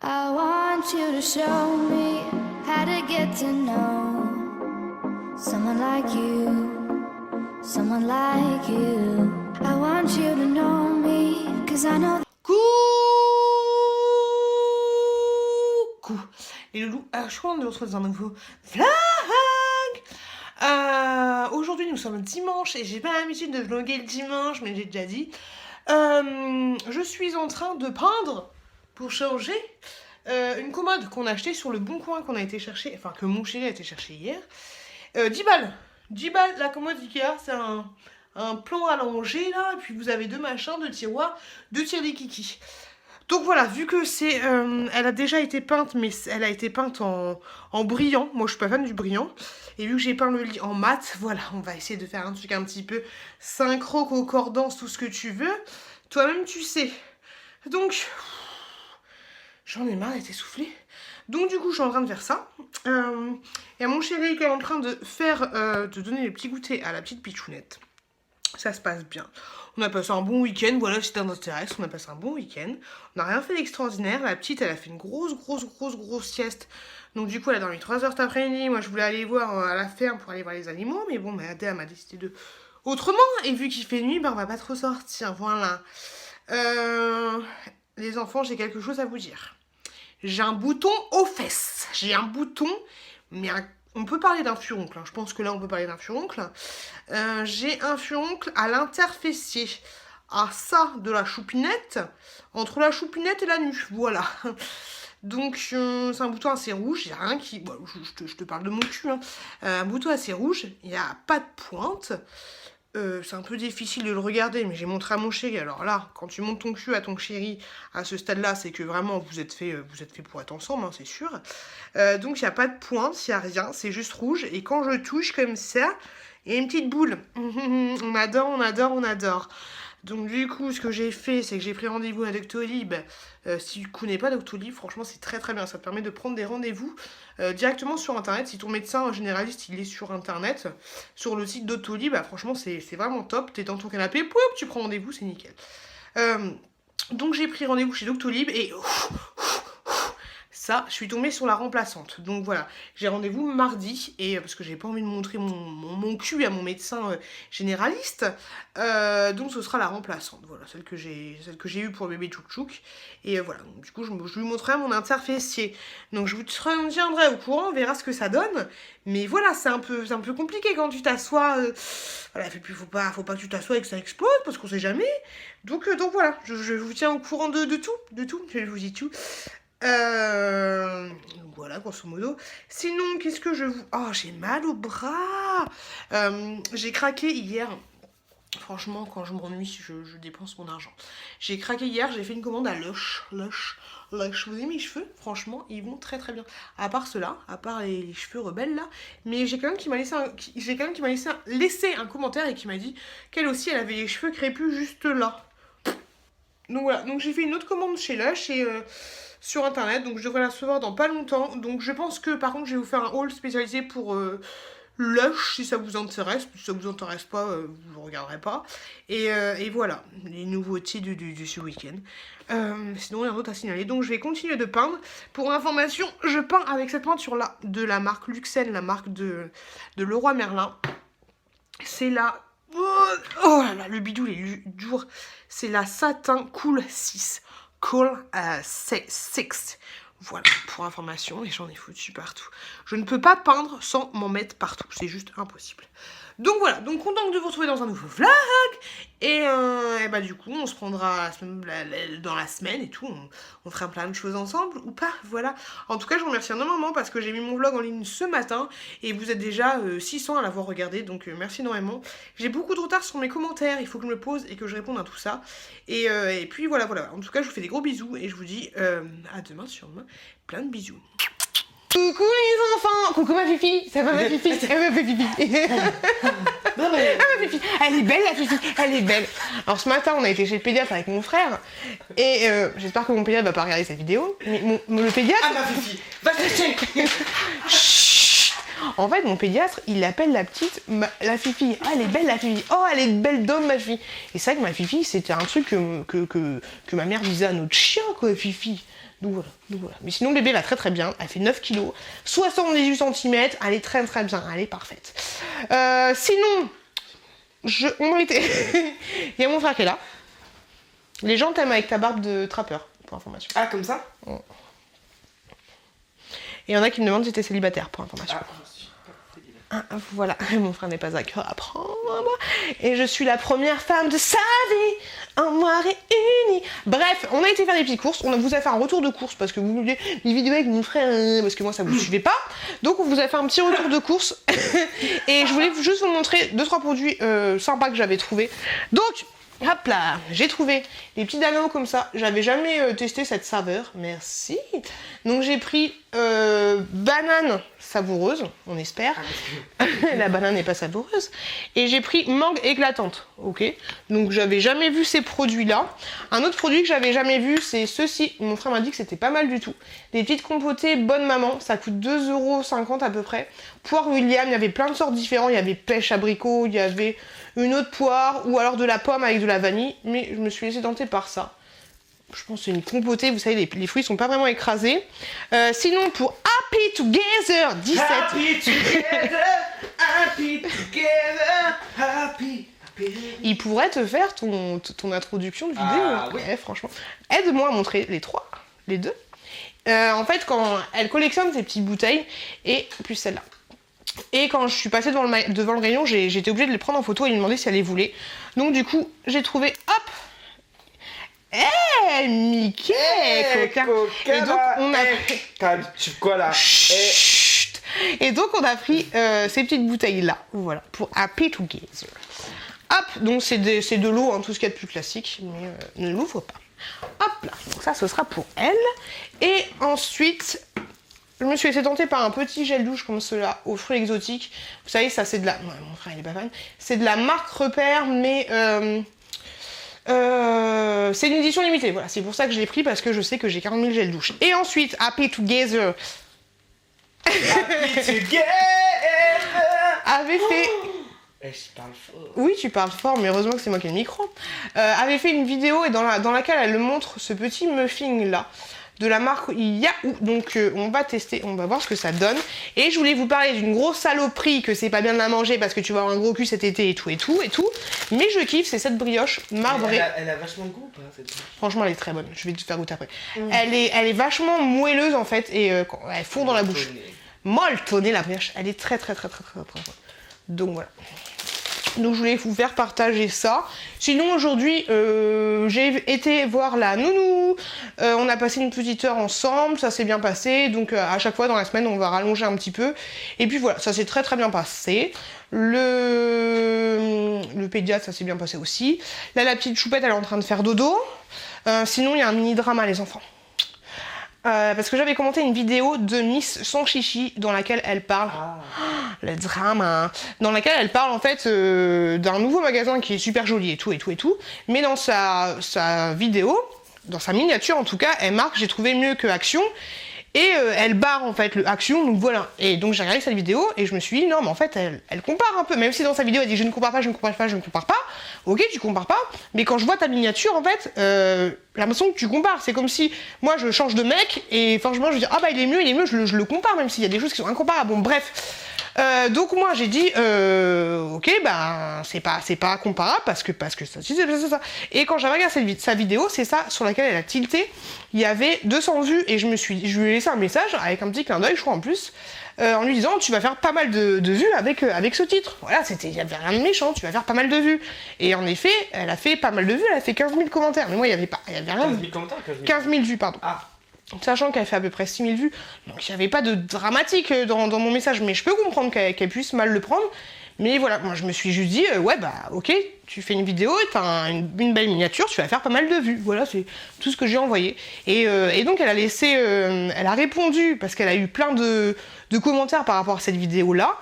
I want you to show me how to get to know someone like you, someone like you. I want you to know me, 'cause I know. Coucou les loulous, je suis contente de vous retrouver dans un nouveau vlog. Aujourd'hui nous sommes dimanche et j'ai pas l'habitude de vlogger le dimanche, mais j'ai déjà dit. Je suis en train de peindre pour changer une commode qu'on a achetée sur le Bon Coin, qu'on a été chercher, enfin que mon chéri a été chercher hier. 10 balles, 10 balles la commode Ikea, c'est un plan allongé là, et puis vous avez deux machins, deux tiroirs, deux tire-des-kiki. Donc voilà, vu que c'est, elle a déjà été peinte, mais elle a été peinte en brillant. Moi, je suis pas fan du brillant. Et vu que j'ai peint le lit en mat, voilà, on va essayer de faire un truc un petit peu synchro, concordance, tout ce que tu veux. Toi-même, tu sais. Donc, j'en ai marre d'être essoufflée. Donc du coup, je suis en train de faire ça. Il y a mon chéri qui est en train de faire, de donner les petits goûters à la petite pichounette. Ça se passe bien. On a passé un bon week-end, voilà, si ça t'intéresse, on a passé un bon week-end. On n'a rien fait d'extraordinaire. La petite, elle a fait une grosse sieste. Donc du coup, elle a dormi 3 heures cet après-midi. Moi, je voulais aller voir à la ferme pour aller voir les animaux. Mais bon, mais Adèle m'a décidé de autrement. Et vu qu'il fait nuit, ben, on va pas trop sortir. Voilà. Les enfants, j'ai quelque chose à vous dire. J'ai un bouton aux fesses. J'ai un bouton, mais on peut parler d'un furoncle, hein. Je pense que là on peut parler d'un furoncle. J'ai un furoncle à l'interfessier. À ça de la choupinette, entre la choupinette et la nuque, voilà. Donc c'est un bouton assez rouge, il n'y a rien qui... Bon, je te parle de mon cul, hein. Un bouton assez rouge, il n'y a pas de pointe. C'est un peu difficile de le regarder, mais j'ai montré à mon chéri. Alors là, quand tu montes ton cul à ton chéri à ce stade-là, c'est que vraiment vous êtes fait pour être ensemble, hein, c'est sûr. Donc il n'y a pas de pointe, il n'y a rien, c'est juste rouge. Et quand je touche comme ça, il y a une petite boule. On adore, on adore, on adore. Donc du coup, ce que j'ai fait, c'est que j'ai pris rendez-vous à Doctolib. Si tu connais pas Doctolib, franchement, c'est très très bien. Ça te permet de prendre des rendez-vous directement sur Internet. Si ton médecin généraliste, il est sur Internet, sur le site Doctolib, bah, franchement, c'est vraiment top. T'es dans ton canapé, pouf, tu prends rendez-vous, c'est nickel. Donc j'ai pris rendez-vous chez Doctolib et... ça, je suis tombée sur la remplaçante. Donc voilà, j'ai rendez-vous mardi, et parce que j'ai pas envie de montrer mon cul à mon médecin généraliste, donc ce sera la remplaçante, voilà, celle que j'ai eue pour bébé Tchouk. Et voilà, donc, du coup je lui montrerai mon interfessier. Donc je vous tiendrai au courant, on verra ce que ça donne. Mais voilà, c'est un peu compliqué quand tu t'assois. Voilà, et puis faut pas que tu t'assoies et que ça explose, parce qu'on sait jamais. Donc voilà, je vous tiens au courant de tout, je vous dis tout. Voilà, grosso modo. Sinon, qu'est-ce que je vous... Oh, j'ai mal au bras. J'ai craqué hier. Franchement, quand je m'ennuie, je dépense mon argent. J'ai craqué hier, j'ai fait une commande à Lush. Vous avez mes cheveux, franchement, ils vont très très bien. À part ceux-là, à part les cheveux rebelles là. Mais j'ai quand même qui m'a laissé un commentaire et qui m'a dit qu'elle aussi, elle avait les cheveux crépus juste là. Donc voilà, donc j'ai fait une autre commande chez Lush et sur internet, donc je devrais la recevoir dans pas longtemps. Donc je pense que par contre je vais vous faire un haul spécialisé pour Lush si ça vous intéresse. Si ça vous intéresse pas, vous ne regarderez pas. Et voilà, les nouveautés de ce week-end. Sinon rien d'autre à signaler. Donc je vais continuer de peindre. Pour information, je peins avec cette peinture là de la marque Luxen, la marque de Leroy Merlin. C'est la... Oh là là, le bidou il est dur. C'est la Satin Cool 6. Cool 6. Voilà, pour information, et j'en ai foutu partout. Je ne peux pas peindre sans m'en mettre partout, c'est juste impossible. Donc voilà, donc content de vous retrouver dans un nouveau vlog. Et bah du coup, on se prendra dans la semaine et tout. On fera plein de choses ensemble ou pas, voilà. En tout cas, je vous remercie énormément parce que j'ai mis mon vlog en ligne ce matin. Et vous êtes déjà 600 à l'avoir regardé, donc merci énormément. J'ai beaucoup de retard sur mes commentaires, il faut que je me pose et que je réponde à tout ça. Et puis voilà. En tout cas, je vous fais des gros bisous et je vous dis à demain sur demain. Plein de bisous. Coucou les enfants! Coucou ma fifi! Ça va ma fifi? Ma fifi! Ah ma fifi! Elle est belle la fifi! Elle est belle! Alors ce matin on a été chez le pédiatre avec mon frère et j'espère que mon pédiatre va pas regarder cette vidéo, mais le pédiatre... Ah ma fifi! Va te Chut. En fait mon pédiatre il appelle la petite la fifi. Ah elle est belle la fifi! Oh elle est belle d'homme ma fifi! Et c'est vrai que ma fifi c'était un truc que ma mère disait à notre chien quoi, fifi! Donc voilà. Mais sinon, bébé va très très bien. Elle fait 9 kg, 78 cm. Elle est très très bien. Elle est parfaite. Sinon, on était... Il y a mon frère qui est là. Les gens t'aiment avec ta barbe de trappeur, pour information. Ah, comme ça? Et il y en a qui me demandent si t'es célibataire, pour information. Ah, je suis pas célibataire. Voilà, mon frère n'est pas à cœur à prendre. Et je suis la première femme de sa vie, en moi réunie. Bref, on a été faire des petites courses. On vous a fait un retour de course parce que vous vouliez des vidéos avec mon frère, parce que moi ça vous suivait pas. Donc on vous a fait un petit retour de course. Et je voulais juste vous montrer 2-3 produits sympas que j'avais trouvés. Donc, hop là, j'ai trouvé des petits anneaux comme ça. J'avais jamais testé cette saveur. Merci. Donc j'ai pris banane savoureuse, on espère. La banane n'est pas savoureuse. Et j'ai pris mangue éclatante. Ok. Donc j'avais jamais vu ces produits-là. Un autre produit que j'avais jamais vu, c'est ceci. Mon frère m'a dit que c'était pas mal du tout. Des petites compotées bonne maman. Ça coûte 2,50 € à peu près. Poire William, il y avait plein de sortes différentes. Il y avait pêche abricot, il y avait une autre poire ou alors de la pomme avec de la vanille. Mais je me suis laissée tenter par ça. Je pense que c'est une compotée, vous savez, les fruits sont pas vraiment écrasés. Sinon, pour Happy Together 17. Happy together, happy together, happy. Il pourrait te faire ton introduction de vidéo. Ah, oui. Ouais, franchement. Aide-moi à montrer les deux. En fait, quand elle collectionne ces petites bouteilles, et plus celle-là. Et quand je suis passée devant le rayon, j'étais obligée de les prendre en photo et lui demander si elle les voulait. Donc du coup, j'ai trouvé, hop, Mickey, coquin. Et donc on a quoi là? Chut. Et donc on a pris ces petites bouteilles là, voilà, pour Happy Together. Hop, donc c'est de l'eau, hein, tout ce qu'il y a de plus classique, mais ne l'ouvre pas. Hop là, donc ça ce sera pour elle. Et ensuite, je me suis laissée tenter par un petit gel douche comme cela, aux fruits exotiques. Vous savez, ça c'est de la... Ouais, mon frère il est pas fan. C'est de la marque Repère, mais... c'est une édition limitée, voilà, c'est pour ça que je l'ai pris parce que je sais que j'ai 40 000 gels douche. Et ensuite, Happy Together Happy together avait fait... Je parle fort. Oui, tu parles fort, mais heureusement que c'est moi qui ai le micro. Avait fait une vidéo et dans laquelle elle montre ce petit muffin là de la marque Yahoo. Donc on va tester, on va voir ce que ça donne. Et je voulais vous parler d'une grosse saloperie que c'est pas bien de la manger parce que tu vas avoir un gros cul cet été et tout. Mais je kiffe, c'est cette brioche marbrée. Elle a vachement de goût ou pas cette brioche? Franchement, elle est très bonne. Je vais te faire goûter après. Elle est vachement moelleuse en fait et elle fond dans la bouche. Molletonnée la brioche. Elle est très très bonne. Donc voilà. Donc je voulais vous faire partager ça. Sinon aujourd'hui j'ai été voir la nounou. On a passé une petite heure ensemble, ça s'est bien passé. Donc à chaque fois dans la semaine on va rallonger un petit peu. Et puis voilà, ça s'est très très bien passé. Le pédiatre, ça s'est bien passé aussi. Là la petite choupette elle est en train de faire dodo. Sinon il y a un mini drama les enfants. Parce que j'avais commenté une vidéo de Miss Sans Chichi dans laquelle elle parle, le drama, dans laquelle elle parle en fait d'un nouveau magasin qui est super joli et tout, mais dans sa vidéo, dans sa miniature en tout cas, elle marque j'ai trouvé mieux que Action. Et elle barre en fait le Action, donc voilà. Et donc j'ai regardé cette vidéo et je me suis dit non mais en fait elle compare un peu, même si dans sa vidéo elle dit je ne compare pas. Ok, tu compares pas, mais quand je vois ta miniature en fait, l'impression que tu compares. C'est comme si moi je change de mec et franchement je dis ah bah il est mieux, je le compare même s'il y a des choses qui sont incomparables. Bon bref. Donc moi j'ai dit ok bah c'est pas comparable parce que ça. Et quand j'avais regardé sa vidéo, c'est ça sur laquelle elle a tilté, il y avait 200 vues et je lui ai laissé un message avec un petit clin d'œil je crois en plus en lui disant tu vas faire pas mal de vues avec ce titre. Voilà, il y avait rien de méchant, tu vas faire pas mal de vues. Et en effet elle a fait pas mal de vues, elle a fait 15 000 commentaires, mais moi il y avait rien. 15 000 commentaires, 15 000 vues pardon. Ah. Sachant qu'elle fait à peu près 6 000 vues, donc il n'y avait pas de dramatique dans mon message, mais je peux comprendre qu'elle puisse mal le prendre. Mais voilà, moi je me suis juste dit, ouais bah ok, tu fais une vidéo, t'as une belle miniature, tu vas faire pas mal de vues. Voilà, c'est tout ce que j'ai envoyé. Et donc elle a laissé, elle a répondu, parce qu'elle a eu plein de commentaires par rapport à cette vidéo-là.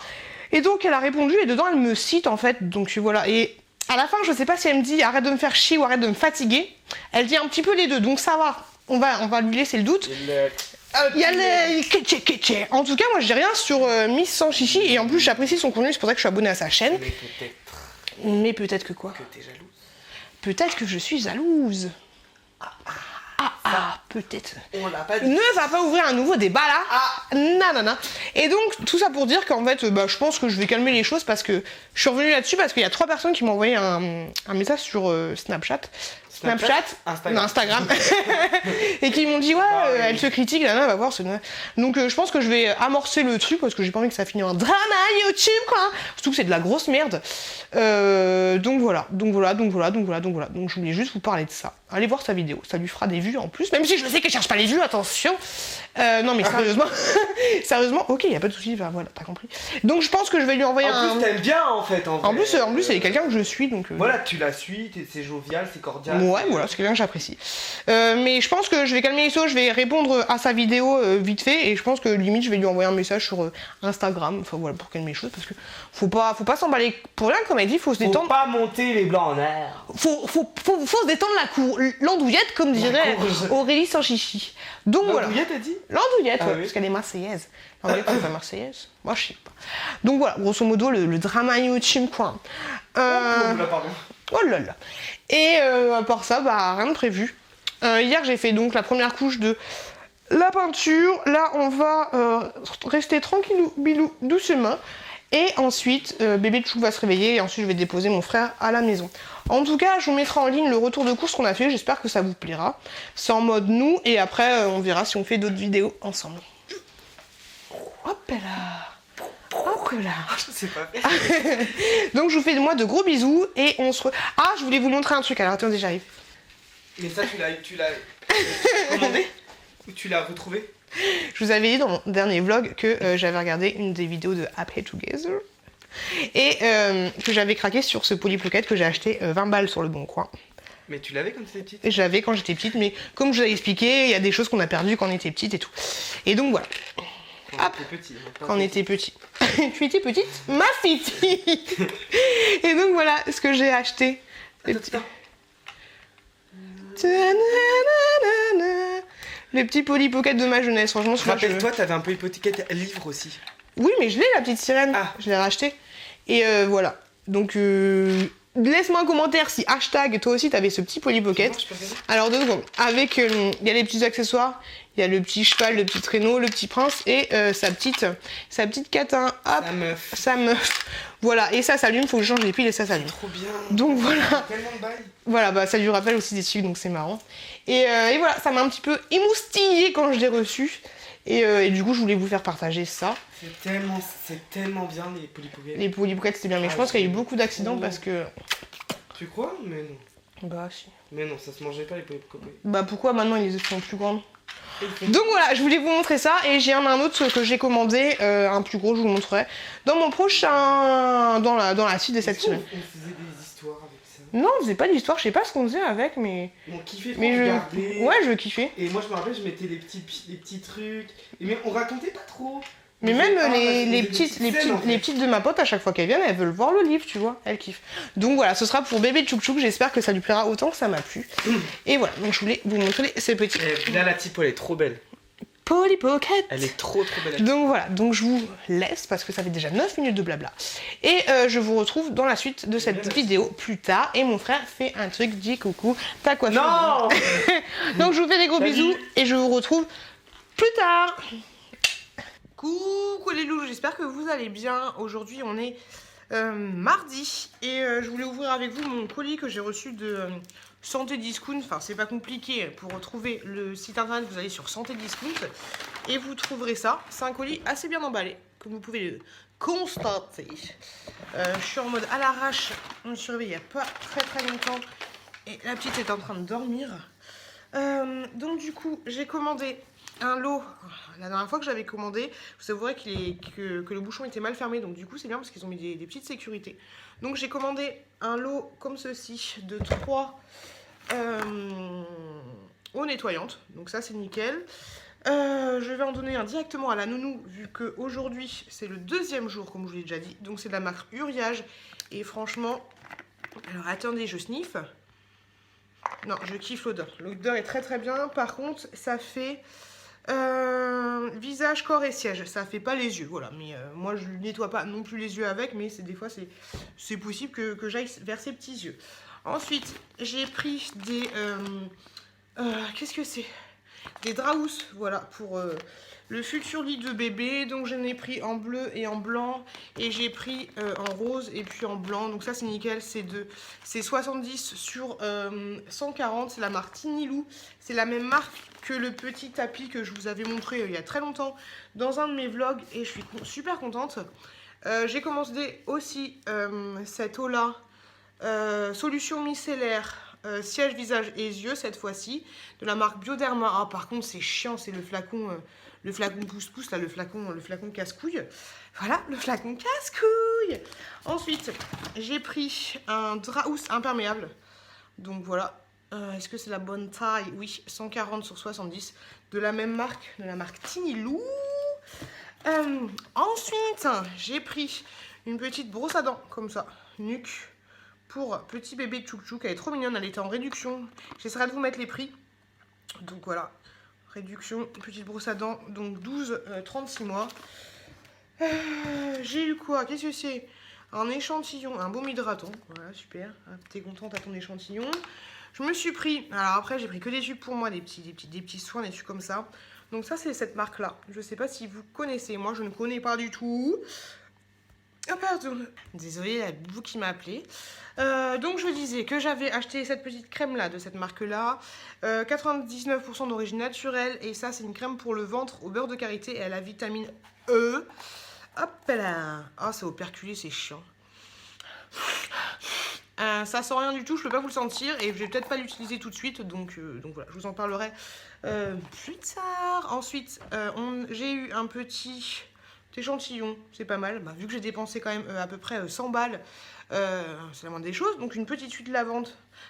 Et donc elle a répondu, et dedans elle me cite en fait, donc voilà. Et à la fin, je sais pas si elle me dit arrête de me faire chier ou arrête de me fatiguer. Elle dit un petit peu les deux, donc ça va. On va lui laisser le doute. Il y a les... En tout cas, moi, je dis rien sur Miss Sans Chichi. Et en plus, j'apprécie son contenu. C'est pour ça que je suis abonnée à sa chaîne. Mais peut-être que quoi? Que t'es jalouse. Peut-être que je suis jalouse. peut-être. On l'a pas dit. Ne va pas ouvrir un nouveau débat là. Ah. Nanana. Et donc tout ça pour dire qu'en fait je pense que je vais calmer les choses parce que je suis revenue là-dessus parce qu'il y a 3 personnes qui m'ont envoyé un message sur Snapchat, Instagram et qui m'ont dit ouais elle te critique là va voir donc je pense que je vais amorcer le truc parce que j'ai pas envie que ça finisse en drama YouTube quoi, surtout que c'est de la grosse merde. Donc voilà donc je voulais juste vous parler de ça. Allez voir sa vidéo, ça lui fera des vues en plus, même si je sais qu'elle cherche pas les vues, attention. Non mais sérieusement, sérieusement, ok, y a pas de souci, voilà, t'as compris. Donc je pense que je vais lui envoyer En plus, t'aimes bien en fait. En plus, c'est quelqu'un que je suis, donc. Voilà, tu la suis, c'est jovial, c'est cordial. Ouais, voilà, c'est quelqu'un que j'apprécie. Mais je pense que je vais calmer les choses, je vais répondre à sa vidéo vite fait, et je pense que limite je vais lui envoyer un message sur Instagram, enfin voilà, pour calmer les choses, parce que faut pas s'emballer pour rien, comme elle dit, faut se détendre. Faut pas monter les blancs en air. Faut se détendre l'andouillette, comme dirait Aurélie Sanchichi. Donc voilà. L'andouillette, t'as dit? L'andouillette, Ah ouais, oui. parce qu'elle est marseillaise. L'andouillette, c'est pas marseillaise. Moi, je sais pas. Donc voilà, grosso modo, le drama YouTube, quoi. Pardon. Oh là là. Et à part ça, rien de prévu. Hier, j'ai fait donc la première couche de la peinture. Là, on va rester tranquillou, bilou, doucement. Et ensuite, bébé Tchou va se réveiller et ensuite je vais déposer mon frère à la maison. En tout cas, je vous mettrai en ligne le retour de course qu'on a fait, j'espère que ça vous plaira. C'est en mode nous et après on verra si on fait d'autres vidéos ensemble. Hop là. Hop là. Je sais pas faire. Donc je vous fais moi de gros bisous et on se Ah, je voulais vous montrer un truc, alors attendez, j'arrive. Mais ça, tu l'as commandé? Ou tu l'as retrouvé? Je vous avais dit dans mon dernier vlog que j'avais regardé une des vidéos de Happy Together et que j'avais craqué sur ce Polly Pocket que j'ai acheté 20 balles sur le Bon Coin. Mais tu l'avais quand t'étais petite? J'avais quand j'étais petite, mais comme je vous avais expliqué, il y a des choses qu'on a perdues quand on était petite et tout. Et donc voilà. Quand on était petit. Quand on était petit. Tu étais petite? Ma fille. Et donc voilà ce que j'ai acheté. Le petit Polly Pocket de ma jeunesse, franchement. Rappelle-toi, t'avais un Polly Pocket livre aussi. Oui, mais je l'ai, la petite sirène. Ah. Je l'ai racheté. Et voilà. Donc, laisse-moi un commentaire si hashtag, toi aussi, t'avais ce petit Polly Pocket. Alors, 2 secondes. Avec, il y a les petits accessoires. Il y a le petit cheval, le petit traîneau, le petit prince et sa petite catin. Hop, sa meuf. Voilà, et ça s'allume, faut que je change les piles et ça s'allume. Trop bien. Donc voilà. Tellement de bail. Voilà, ça lui rappelle aussi des trucs, donc c'est marrant. Et voilà, ça m'a un petit peu émoustillé quand je l'ai reçu. Et du coup, je voulais vous faire partager ça. C'est tellement bien les Polly Pocket. Les Polly Pocket, c'était bien, mais je pense qu'il y a eu beaucoup d'accidents parce que. Tu crois? Mais non. Bah, si. Mais non, ça se mangeait pas les Polly Pocket. Bah, pourquoi maintenant ils sont plus grandes? Donc voilà, je voulais vous montrer ça et j'ai un autre que j'ai commandé, un plus gros, je vous le montrerai dans mon prochain, dans la suite de cette semaine. On faisait des histoires avec ça. Non, on faisait pas d'histoire, je sais pas ce qu'on faisait avec, mais. On kiffait Mais regarder. Ouais, je kiffais. Et moi je me rappelle, je mettais les petits trucs. Mais on racontait pas trop. Mais même les les petites de ma pote, à chaque fois qu'elles viennent, elles veulent voir le livre, tu vois, elles kiffent. Donc voilà, ce sera pour bébé Tchouk Tchouk, j'espère que ça lui plaira autant que ça m'a plu. Et voilà, donc je voulais vous montrer ces petits. Et là, la typo, elle est trop belle. Polly Pocket. Elle est trop belle. Donc voilà, donc je vous laisse parce que ça fait déjà 9 minutes de blabla. Et je vous retrouve dans la suite de cette vidéo plus tard. Et mon frère fait un truc, dit coucou, t'as quoi faire? Non. Donc je vous fais des gros bisous et je vous retrouve plus tard. Coucou les loups, j'espère que vous allez bien. Aujourd'hui on est mardi et je voulais ouvrir avec vous mon colis que j'ai reçu de Santé Discount. Enfin c'est pas compliqué, pour retrouver le site internet vous allez sur Santé Discount et vous trouverez ça. C'est un colis assez bien emballé, comme vous pouvez le constater. Je suis en mode à l'arrache, on me surveille il n'y a pas très longtemps et la petite est en train de dormir. Donc du coup j'ai commandé un lot. La dernière fois que j'avais commandé, vous savouerez que le bouchon était mal fermé, donc du coup c'est bien parce qu'ils ont mis des petites sécurités. Donc j'ai commandé un lot comme ceci de 3 eaux nettoyantes, donc ça c'est nickel. Je vais en donner un directement à la nounou vu qu'aujourd'hui c'est le 2e jour comme je vous l'ai déjà dit, donc c'est de la marque Uriage et franchement, alors attendez je sniffe. Non, je kiffe l'odeur, l'odeur est très bien. Par contre ça fait visage, corps et siège, ça fait pas les yeux, voilà, mais moi je nettoie pas non plus les yeux avec, mais des fois c'est possible que j'aille vers ces petits yeux. Ensuite j'ai pris des Qu'est-ce que c'est? Des draous, voilà, pour le futur lit de bébé. Donc j'en ai pris en bleu et en blanc. Et j'ai pris en rose et puis en blanc. Donc ça c'est nickel, c'est 70 sur 140. C'est la marque Tinilou. C'est la même marque que le petit tapis que je vous avais montré il y a très longtemps dans un de mes vlogs. Et je suis super contente. J'ai commandé aussi cette eau-là, solution micellaire. Siège, visage et yeux cette fois-ci, de la marque Bioderma. Ah, par contre, c'est chiant, c'est le flacon pouce-pouce, là, le flacon casse-couille. Voilà, le flacon casse-couille. Ensuite, j'ai pris un draous imperméable. Donc voilà. Est-ce que c'est la bonne taille? Oui, 140 sur 70. De la même marque, de la marque Tinilou. Ensuite, j'ai pris une petite brosse à dents, comme ça, nuque. Pour petit bébé Tchouk Tchouk, elle est trop mignonne, elle était en réduction. J'essaierai de vous mettre les prix. Donc voilà, réduction, petite brosse à dents, donc 36 mois. J'ai eu quoi? Qu'est-ce que c'est? Un échantillon, un baume hydratant. Voilà, super. T'es contente à ton échantillon. Je me suis pris, alors après j'ai pris que des tubes pour moi, des petits soins, des tubes comme ça. Donc ça c'est cette marque là. Je sais pas si vous connaissez, moi je ne connais pas du tout. Ah pardon, désolée, la vous qui m'a appelé. Donc je disais que j'avais acheté cette petite crème là de cette marque là, 99% d'origine naturelle, et ça c'est une crème pour le ventre au beurre de karité et à la vitamine E. Hop là. Ah, c'est operculé, c'est chiant. Ça sent rien du tout, je peux pas vous le sentir et je vais peut-être pas l'utiliser tout de suite, donc voilà, je vous en parlerai plus tard. Ensuite, j'ai eu un petit échantillon, c'est pas mal, vu que j'ai dépensé quand même à peu près 100 balles, c'est la moindre des choses. Donc une petite huile de lavande,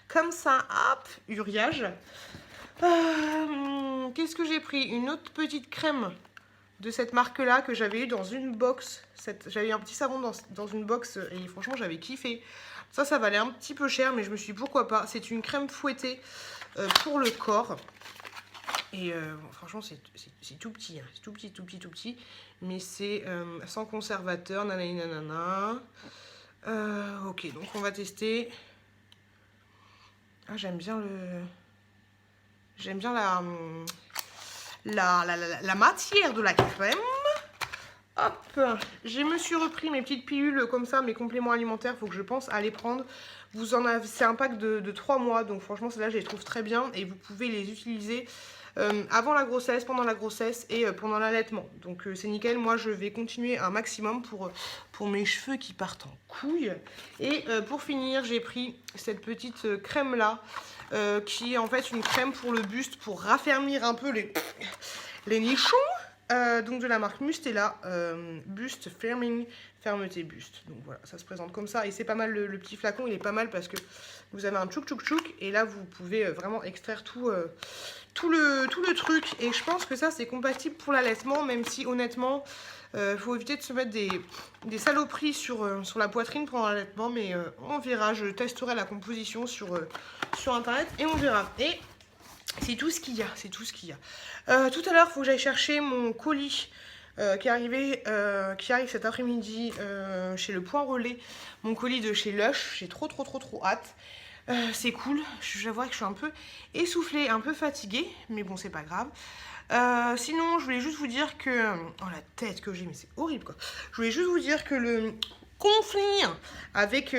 comme ça, hop, uriage. Qu'est-ce que j'ai pris? Une autre petite crème de cette marque là que j'avais eu dans une box. J'avais un petit savon dans une box et franchement j'avais kiffé. Ça valait un petit peu cher, mais je me suis dit pourquoi pas. C'est une crème fouettée pour le corps. Et franchement, c'est tout petit, hein. C'est tout petit. Mais c'est sans conservateur, nanani nanana. Ok, donc on va tester. Ah, j'aime bien la matière de la crème. Hop, je me suis repris mes petites pilules comme ça, mes compléments alimentaires, faut que je pense à les prendre. C'est un pack de 3 mois, donc franchement celles-là je les trouve très bien et vous pouvez les utiliser avant la grossesse, pendant la grossesse et pendant l'allaitement. Donc c'est nickel, moi je vais continuer un maximum pour mes cheveux qui partent en couille. Et pour finir, j'ai pris cette petite crème là, qui est en fait une crème pour le buste, pour raffermir un peu les nichons. Donc de la marque Mustela, Buste Firming, fermeté buste. Donc voilà, ça se présente comme ça et c'est pas mal, le petit flacon il est pas mal parce que vous avez un tchouk tchouk tchouk et là vous pouvez vraiment extraire tout le truc, et je pense que ça c'est compatible pour l'allaitement, même si honnêtement faut éviter de se mettre des saloperies sur la poitrine pendant l'allaitement, mais on verra, je testerai la composition sur internet et on verra. Et c'est tout ce qu'il y a, tout à l'heure, il faut que j'aille chercher mon colis qui arrive cet après-midi chez le Point Relais. Mon colis de chez Lush, j'ai trop hâte. C'est cool, j'avoue que je suis un peu essoufflée, un peu fatiguée, mais bon, c'est pas grave. Sinon, je voulais juste vous dire que... Oh, la tête que j'ai, mais c'est horrible, quoi. Je voulais juste vous dire que le conflit avec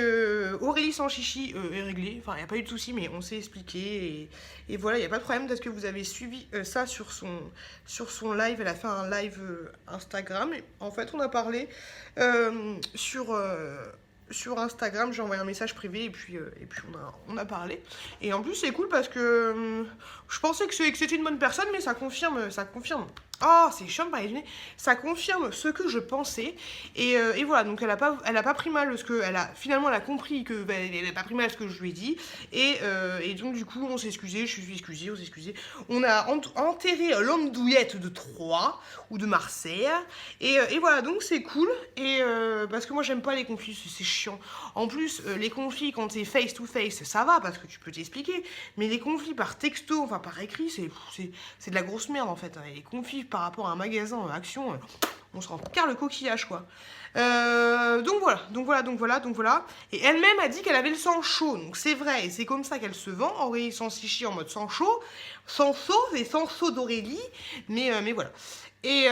Aurélie sans chichi est réglé. Enfin, il n'y a pas eu de souci, mais on s'est expliqué. Et voilà, il n'y a pas de problème. Peut-être que vous avez suivi ça sur son live. Elle a fait un live Instagram. Et en fait, on a parlé sur Instagram. J'ai envoyé un message privé et puis on a parlé. Et en plus, c'est cool parce que je pensais que c'était une bonne personne, mais ça confirme. Oh, c'est chiant de parler du nez. Ça confirme ce que je pensais. Et voilà, donc elle a pas pris mal ce que... Finalement, elle a compris que... elle a pas pris mal ce que je lui ai dit. Et donc, du coup, on s'est excusé. Je suis excusée, on s'est excusé. On a enterré l'andouillette de Troyes ou de Marseille. Et voilà, donc c'est cool. Et parce que moi, j'aime pas les conflits, c'est chiant. En plus, les conflits, quand t'es face to face, ça va, parce que tu peux t'expliquer. Mais les conflits par texto, enfin par écrit, c'est de la grosse merde, en fait. Les conflits par rapport à un magasin Action, On se rend car le coquillage, quoi. Donc voilà. Et elle-même a dit qu'elle avait le sang chaud. Donc c'est vrai, et c'est comme ça qu'elle se vend. Aurélie sans chichi en mode sang chaud, sans sauce et sans saut d'Aurélie. Mais voilà. Et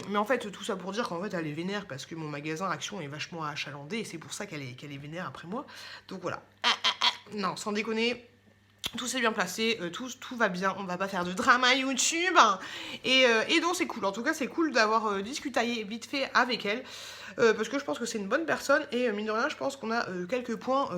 mais en fait, tout ça pour dire qu'en fait, elle est vénère parce que mon magasin Action est vachement achalandé et c'est pour ça qu'elle est vénère après moi. Donc voilà. Non, sans déconner. Tout s'est bien placé, tout va bien, on va pas faire de drama YouTube. Et donc c'est cool, en tout cas c'est cool d'avoir discuté vite fait avec elle. Parce que je pense que c'est une bonne personne et mine de rien je pense qu'on a quelques points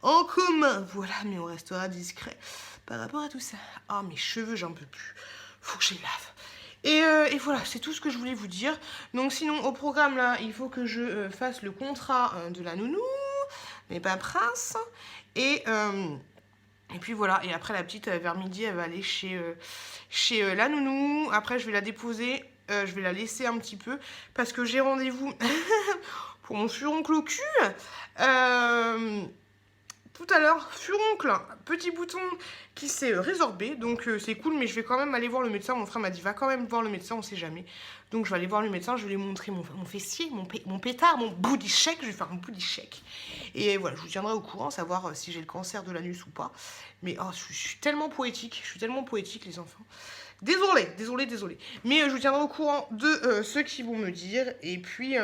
en commun. Voilà, mais on restera discret par rapport à tout ça. Ah, mes cheveux j'en peux plus, faut que je les lave. Et voilà, c'est tout ce que je voulais vous dire. Donc sinon au programme là, il faut que je fasse le contrat de la nounou, mais pas prince. Et puis voilà, et après la petite, vers midi, elle va aller chez la nounou. Après, je vais la déposer, je vais la laisser un petit peu, parce que j'ai rendez-vous pour mon furoncle au cul. Tout à l'heure, furoncle, petit bouton qui s'est résorbé, donc c'est cool, mais je vais quand même aller voir le médecin. Mon frère m'a dit, va quand même voir le médecin, on sait jamais. Donc je vais aller voir le médecin, je vais lui montrer mon fessier, mon pétard, mon booty shake, je vais faire un booty shake. Et voilà, je vous tiendrai au courant, savoir si j'ai le cancer de l'anus ou pas. Mais oh, je suis tellement poétique, les enfants. Désolée. Mais je vous tiendrai au courant de ce qu'ils vont me dire, et puis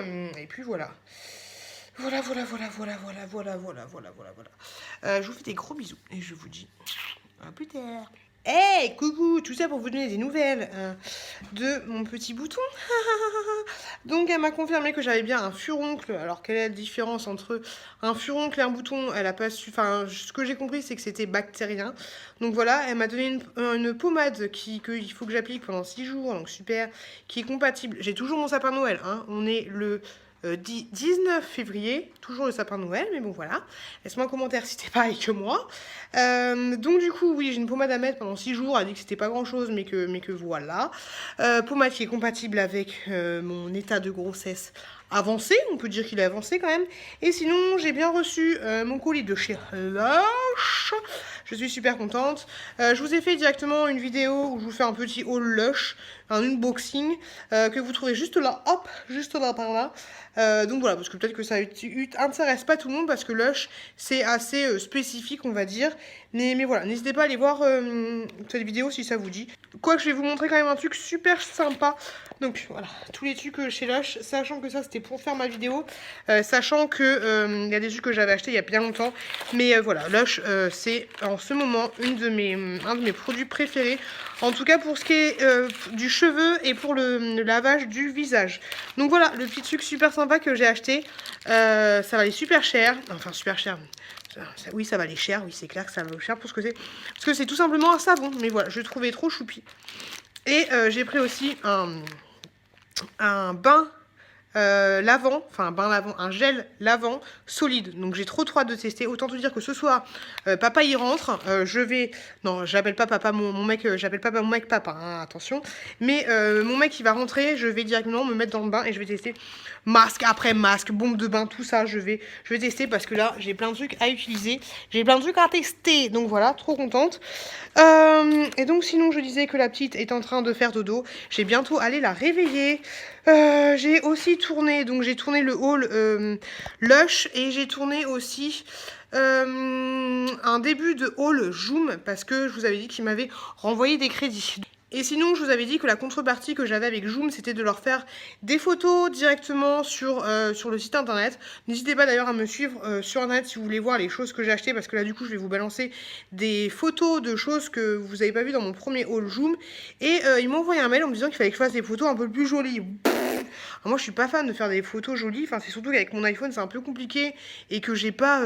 voilà. Voilà. Je vous fais des gros bisous et je vous dis à plus tard. Hey, coucou, tout ça pour vous donner des nouvelles de mon petit bouton. Donc elle m'a confirmé que j'avais bien un furoncle. Alors quelle est la différence entre un furoncle et un bouton? Elle a pas su. Enfin, ce que j'ai compris, c'est que c'était bactérien. Donc voilà, elle m'a donné une pommade qu'il faut que j'applique pendant 6 jours. Donc super, qui est compatible. J'ai toujours mon sapin de Noël. Hein. On est le 19 février, toujours le sapin de Noël, mais bon voilà. Laisse-moi un commentaire si t'es pareil que moi. Donc du coup, oui, j'ai une pommade à mettre pendant 6 jours. Elle a dit que c'était pas grand chose, mais que voilà. Pommade qui est compatible avec mon état de grossesse avancé. On peut dire qu'il est avancé quand même. Et sinon, j'ai bien reçu mon colis de chez Lush. Je suis super contente. Je vous ai fait directement une vidéo où je vous fais un petit haul Lush, un unboxing que vous trouverez juste là, hop, juste là par là. Donc voilà, parce que peut-être que ça intéresse pas tout le monde parce que Lush c'est assez spécifique, on va dire. Mais voilà, n'hésitez pas à aller voir cette vidéo si ça vous dit. Quoique je vais vous montrer quand même un truc super sympa. Donc voilà, tous les trucs chez Lush, sachant que ça c'était pour faire ma vidéo, sachant que il y a des trucs que j'avais acheté il y a bien longtemps. Mais voilà, Lush c'est en ce moment un de mes produits préférés. En tout cas pour ce qui est du cheveu et pour le lavage du visage. Donc voilà, le petit truc super sympa que j'ai acheté. Ça valait super cher. Enfin super cher. Oui, ça valait cher. Oui, c'est clair que ça valait cher pour ce que c'est. Parce que c'est tout simplement un savon. Mais voilà, je le trouvais trop choupi. Et j'ai pris aussi un bain lavant, un gel lavant solide. Donc j'ai trop hâte de tester. Autant te dire que ce soir, papa y rentre. Non, j'appelle pas papa mon mec, j'appelle pas mon mec papa, hein, attention. Mais mon mec il va rentrer, je vais directement me mettre dans le bain et je vais tester masque après masque, bombe de bain, tout ça. Je vais tester parce que là j'ai plein de trucs à utiliser, j'ai plein de trucs à tester. Donc voilà, trop contente. Et donc sinon je disais que la petite est en train de faire dodo. J'ai bientôt allé la réveiller. J'ai aussi tourné, donc j'ai tourné le haul Lush et j'ai tourné aussi un début de haul Joom parce que je vous avais dit qu'il m'avait renvoyé des crédits. Et sinon, je vous avais dit que la contrepartie que j'avais avec Joom, c'était de leur faire des photos directement sur le site internet. N'hésitez pas d'ailleurs à me suivre sur internet si vous voulez voir les choses que j'ai achetées, parce que là, du coup, je vais vous balancer des photos de choses que vous n'avez pas vues dans mon premier haul Joom. Et ils m'ont envoyé un mail en me disant qu'il fallait que je fasse des photos un peu plus jolies. Alors moi je suis pas fan de faire des photos jolies, enfin c'est surtout qu'avec mon iPhone c'est un peu compliqué et que j'ai pas,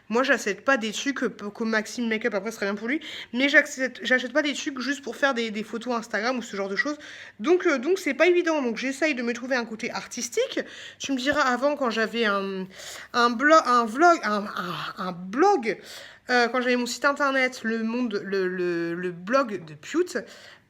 moi j'achète pas des trucs comme Maxime Makeup, après ce serait bien pour lui, mais j'achète pas des trucs juste pour faire des photos Instagram ou ce genre de choses, donc c'est pas évident, donc j'essaye de me trouver un côté artistique. Tu me diras, avant quand j'avais un blog, quand j'avais mon site internet, le blog de Pute.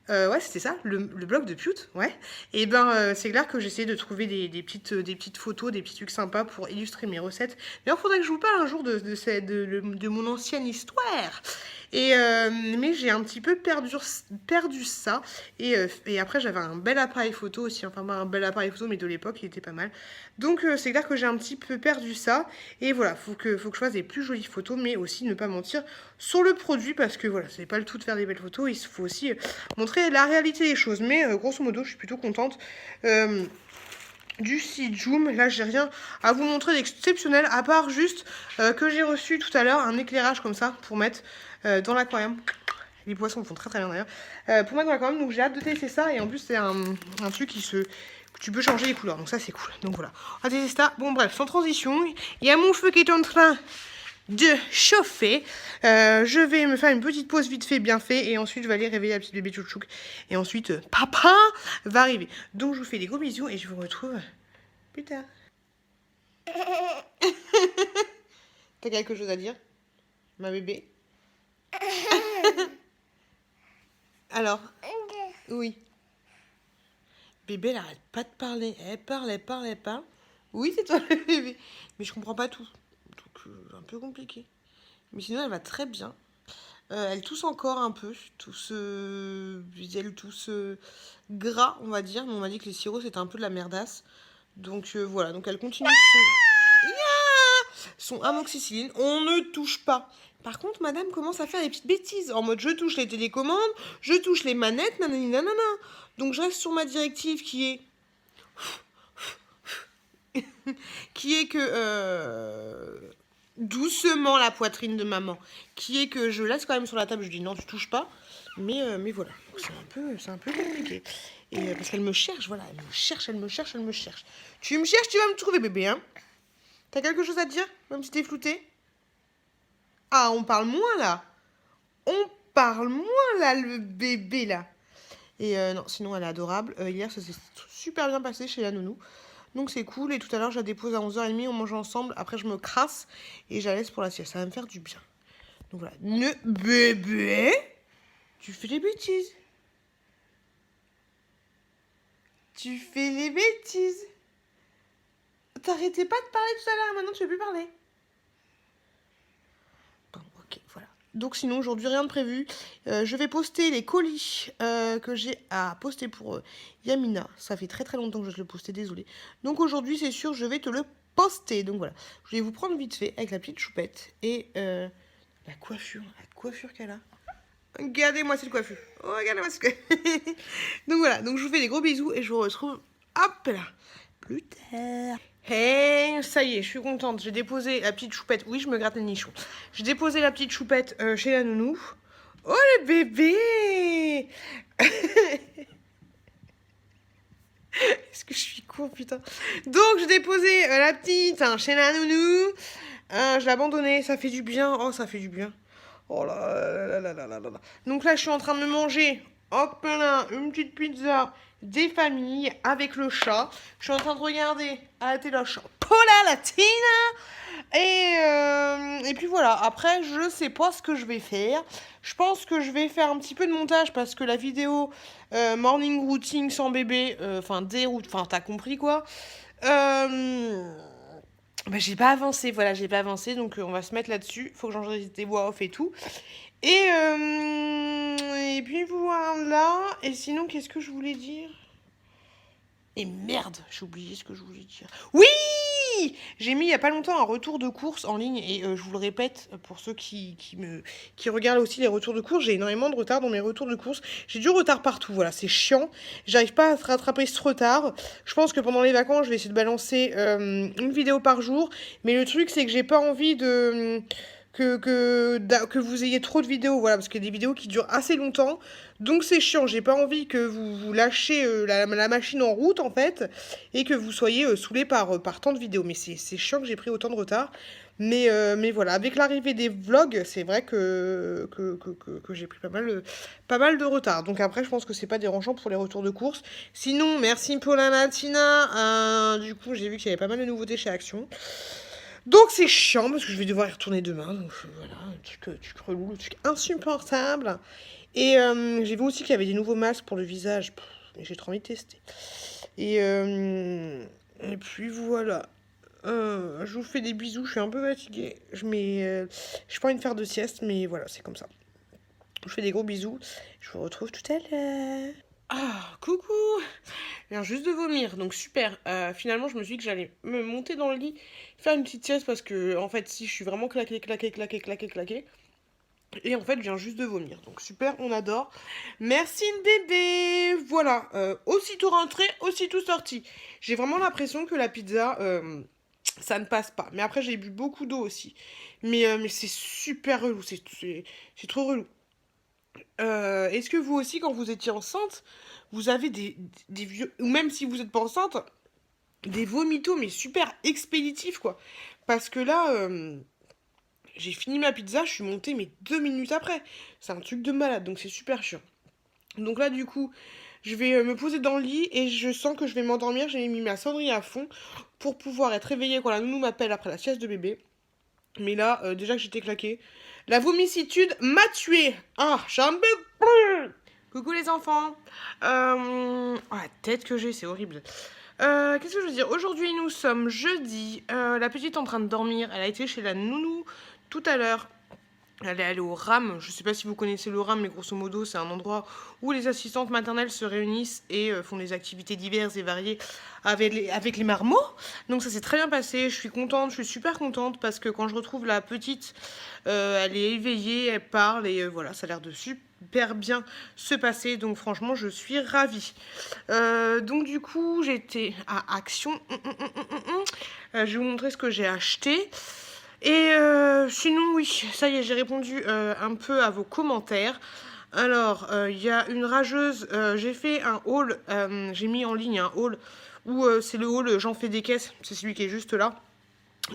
Ouais, c'était ça, le blog de Pute, ouais. Et ben, c'est clair que j'essayais de trouver des petites photos, des petits trucs sympas pour illustrer mes recettes. D'ailleurs, il faudrait que je vous parle un jour de mon ancienne histoire. Mais j'ai un petit peu perdu ça. Et après, j'avais un bel appareil photo aussi. Enfin, pas un bel appareil photo, mais de l'époque, il était pas mal. Donc, c'est clair que j'ai un petit peu perdu ça. Et voilà, faut que je fasse des plus jolies photos, mais aussi ne pas mentir sur le produit, parce que voilà, c'est pas le tout de faire des belles photos. Il faut aussi montrer la réalité des choses. Mais grosso modo, je suis plutôt contente. Du site Joom, là j'ai rien à vous montrer d'exceptionnel, à part juste que j'ai reçu tout à l'heure un éclairage comme ça pour mettre dans l'aquarium. Les poissons font très très bien d'ailleurs. Pour mettre dans l'aquarium, donc j'ai hâte de tester ça. Et en plus c'est un truc tu peux changer les couleurs, donc ça c'est cool. Donc voilà, on va tester ça. Bon bref, sans transition, il y a mon feu qui est en train de chauffer. Je vais me faire une petite pause vite fait, bien fait, et ensuite je vais aller réveiller la petite bébé Tchouchouk. Et ensuite, papa va arriver. Donc je vous fais des gros bisous et je vous retrouve plus tard. T'as quelque chose à dire, ma bébé? Alors? Oui. Bébé, elle arrête pas de parler. Elle parle. Oui, c'est toi le bébé. Mais je comprends pas tout. Donc, un peu compliqué. Mais sinon, elle va très bien. Elle tousse encore un peu. Elle tousse gras, on va dire. Mais on m'a dit que les sirops, c'était un peu de la merdasse. Donc, voilà. Donc, elle continue son amoxicilline. On ne touche pas. Par contre, madame commence à faire des petites bêtises. En mode, je touche les télécommandes, je touche les manettes, nanani nanana. Donc, je reste sur ma directive qui est... doucement la poitrine de maman, qui est que je laisse quand même sur la table, je dis non, tu touches pas, mais voilà, c'est un peu compliqué. Et parce qu'elle me cherche, voilà, elle me cherche. Tu me cherches, tu vas me trouver, bébé, hein. T'as quelque chose à dire, même si t'es flouté? Ah, on parle moins là, le bébé là. Et non, sinon elle est adorable. Hier, ça s'est super bien passé chez la nounou. Donc c'est cool. Et tout à l'heure, je la dépose à 11h30. On mange ensemble. Après, je me crasse et je la laisse pour la sieste. Ça va me faire du bien. Donc voilà. Bébé, tu fais des bêtises. T'arrêtais pas de parler tout à l'heure. Maintenant, tu veux plus parler. Bon, ok, voilà. Donc sinon, aujourd'hui, rien de prévu. Je vais poster les colis que j'ai à poster pour Yamina. Ça fait très très longtemps que je le postais, désolée. Donc aujourd'hui, c'est sûr, je vais te le poster. Donc voilà, je vais vous prendre vite fait avec la petite choupette. Et la coiffure qu'elle a. Regardez-moi cette coiffure. Oh, regardez-moi cette coiffure. Donc voilà, donc je vous fais des gros bisous et je vous retrouve, hop là, plus tard. Hey, ça y est, je suis contente. J'ai déposé la petite choupette. Oui, je me gratte le nichon. J'ai déposé la petite choupette chez la nounou. Oh, le bébé. Est-ce que je suis con, putain. Donc, j'ai déposé la petite chez la nounou. Je l'ai abandonnée. Ça fait du bien. Oh, ça fait du bien. Oh là là là là là là. Donc là, je suis en train de me manger, hop là, une petite pizza des familles avec le chat. Je suis en train de regarder à la télé Pola Latina. Et puis voilà, après, je sais pas ce que je vais faire. Je pense que je vais faire un petit peu de montage parce que la vidéo morning routine sans bébé, t'as compris quoi. J'ai pas avancé, donc on va se mettre là-dessus. Faut que j'enregistre des voix off et tout. Et puis voilà. Et sinon, qu'est-ce que je voulais dire? Et merde, j'ai oublié ce que je voulais dire. Oui! J'ai mis il y a pas longtemps un retour de course en ligne et je vous le répète pour ceux qui regardent aussi les retours de course, j'ai énormément de retard dans mes retours de course. J'ai du retard partout, voilà, c'est chiant. J'arrive pas à rattraper ce retard. Je pense que pendant les vacances, je vais essayer de balancer une vidéo par jour. Mais le truc, c'est que j'ai pas envie de... Que vous ayez trop de vidéos, voilà, parce qu'il y a des vidéos qui durent assez longtemps, donc c'est chiant, j'ai pas envie que vous lâchiez la machine en route, en fait, et que vous soyez saoulés par tant de vidéos, mais c'est chiant que j'ai pris autant de retard, mais voilà, avec l'arrivée des vlogs, c'est vrai que j'ai pris pas mal de retard, donc après, je pense que c'est pas dérangeant pour les retours de course. Sinon, merci pour la matina, du coup, j'ai vu qu'il y avait pas mal de nouveautés chez Action. Donc c'est chiant parce que je vais devoir y retourner demain. Donc voilà, un truc relou, un truc insupportable. Et j'ai vu aussi qu'il y avait des nouveaux masques pour le visage. Mais j'ai trop envie de tester. Et puis voilà. Je vous fais des bisous, je suis un peu fatiguée. J'ai pas envie de faire de sieste, mais voilà, c'est comme ça. Je vous fais des gros bisous. Je vous retrouve tout à l'heure. Ah, coucou! Je viens juste de vomir, donc super. Finalement, je me suis dit que j'allais me monter dans le lit, faire une petite sieste parce que, en fait, si je suis vraiment claquée. Et en fait, je viens juste de vomir. Donc super, on adore. Merci bébé! Voilà, aussitôt rentré, aussitôt sorti. J'ai vraiment l'impression que la pizza, ça ne passe pas. Mais après, j'ai bu beaucoup d'eau aussi. Mais c'est super relou, c'est trop relou. Est-ce que vous aussi, quand vous étiez enceinte, vous avez des vieux... Ou même si vous n'êtes pas enceinte, des vomitos, mais super expéditifs, quoi. Parce que là, j'ai fini ma pizza, je suis montée, mais 2 minutes après. C'est un truc de malade, donc c'est super chiant. Donc là, du coup, je vais me poser dans le lit et je sens que je vais m'endormir. J'ai mis ma sonnerie à fond pour pouvoir être réveillée quand la nounou m'appelle après la sieste de bébé. Mais là, déjà que j'étais claquée, la vomicitude m'a tuée. Ah, j'en peux plus. Coucou les enfants. La tête que j'ai, c'est horrible. Qu'est-ce que je veux dire? Aujourd'hui, nous sommes jeudi. La petite est en train de dormir. Elle a été chez la nounou tout à l'heure. Elle est allée au RAM. Je sais pas si vous connaissez le RAM, mais grosso modo, c'est un endroit où les assistantes maternelles se réunissent et font des activités diverses et variées avec les marmots. Donc ça s'est très bien passé. Je suis contente, je suis super contente parce que quand je retrouve la petite, elle est éveillée, elle parle et voilà, ça a l'air de super bien se passer. Donc franchement, je suis ravie. Donc du coup, j'étais à Action. Je vais vous montrer ce que j'ai acheté. Et sinon, oui, ça y est, j'ai répondu un peu à vos commentaires. Alors, il y a une rageuse, j'ai fait un haul, j'ai mis en ligne un haul où c'est le haul J'en fais des caisses, c'est celui qui est juste là.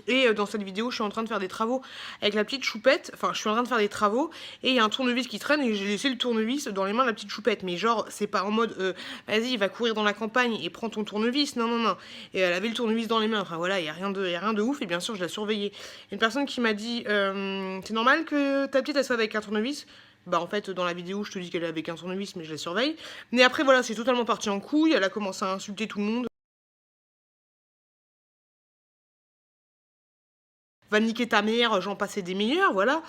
Et dans cette vidéo, je suis en train de faire des travaux avec la petite choupette. Enfin, je suis en train de faire des travaux et il y a un tournevis qui traîne et j'ai laissé le tournevis dans les mains de la petite choupette. Mais genre, c'est pas en mode vas-y, va courir dans la campagne et prends ton tournevis. Non, non, non. Et elle avait le tournevis dans les mains. Enfin voilà, il y a rien de ouf. Et bien sûr, je la surveillais. Une personne qui m'a dit c'est normal que ta petite elle soit avec un tournevis. Bah en fait dans la vidéo je te dis qu'elle est avec un tournevis mais je la surveille. Mais après voilà, c'est totalement parti en couille. Elle a commencé à insulter tout le monde. Va niquer ta mère, j'en passais des meilleurs, voilà.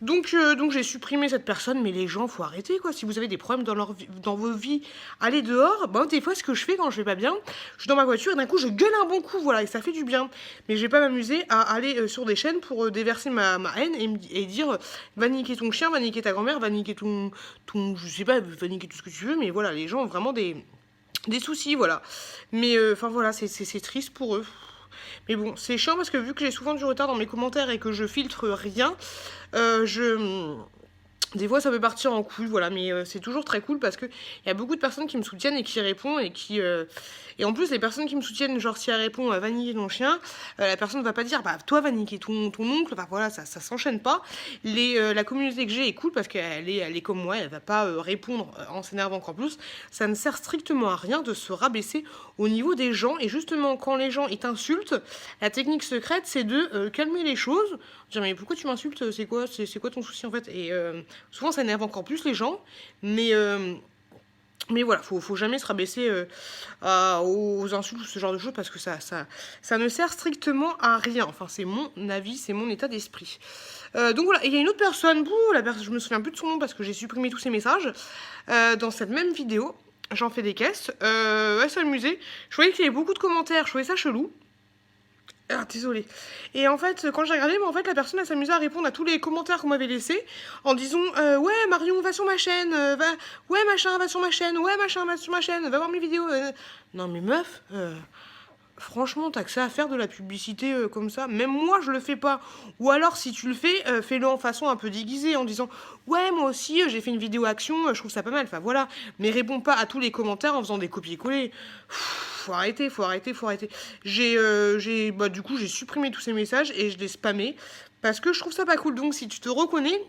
Donc j'ai supprimé cette personne, mais les gens, faut arrêter quoi. Si vous avez des problèmes dans vos vies, allez dehors. Bon, des fois, ce que je fais quand je vais pas bien, je suis dans ma voiture et d'un coup, je gueule un bon coup, voilà, et ça fait du bien. Mais je vais pas m'amuser à aller sur des chaînes pour déverser ma haine et dire va niquer ton chien, va niquer ta grand-mère, va niquer ton. Je sais pas, va niquer tout ce que tu veux, mais voilà, les gens ont vraiment des soucis, voilà. Mais enfin voilà, c'est triste pour eux. Mais bon, c'est chiant parce que vu que j'ai souvent du retard dans mes commentaires et que je filtre rien, des fois ça peut partir en couille, voilà, mais c'est toujours très cool parce que il y a beaucoup de personnes qui me soutiennent et qui répondent et qui et en plus les personnes qui me soutiennent, genre si elle répond va niquer ton chien, la personne va pas dire bah toi va niquer ton oncle, enfin voilà, ça s'enchaîne pas. La communauté que j'ai est cool parce qu'elle est comme moi, elle va pas répondre en s'énervant qu'en plus. Ça ne sert strictement à rien de se rabaisser au niveau des gens et justement quand les gens ils t'insultent, la technique secrète c'est de calmer les choses, dire mais pourquoi tu m'insultes, c'est quoi ton souci en fait, et souvent ça énerve encore plus les gens, mais voilà, faut jamais se rabaisser aux insultes ou ce genre de choses parce que ça ne sert strictement à rien. Enfin, c'est mon avis, c'est mon état d'esprit. Donc voilà, il y a une autre personne, je me souviens plus de son nom parce que j'ai supprimé tous ses messages, dans cette même vidéo, j'en fais des caisses, elle s'amusait. Je voyais qu'il y avait beaucoup de commentaires, je trouvais ça chelou. Ah, désolée. Et en fait, quand j'ai regardé, en fait, la personne, elle s'amusait à répondre à tous les commentaires qu'on m'avait laissés en disant ouais, Marion, va sur ma chaîne, ouais, machin, va sur ma chaîne, ouais, machin, va sur ma chaîne, va voir mes vidéos. Non, mais meuf, franchement, t'as que ça à faire de la publicité comme ça. Même moi, je le fais pas. Ou alors, si tu le fais, fais-le en façon un peu déguisée, en disant ouais, moi aussi, j'ai fait une vidéo action, je trouve ça pas mal. Enfin, voilà. Mais réponds pas à tous les commentaires en faisant des copier-coller. Faut arrêter. Du coup, j'ai supprimé tous ces messages et je les spammais parce que je trouve ça pas cool. Donc, si tu te reconnais,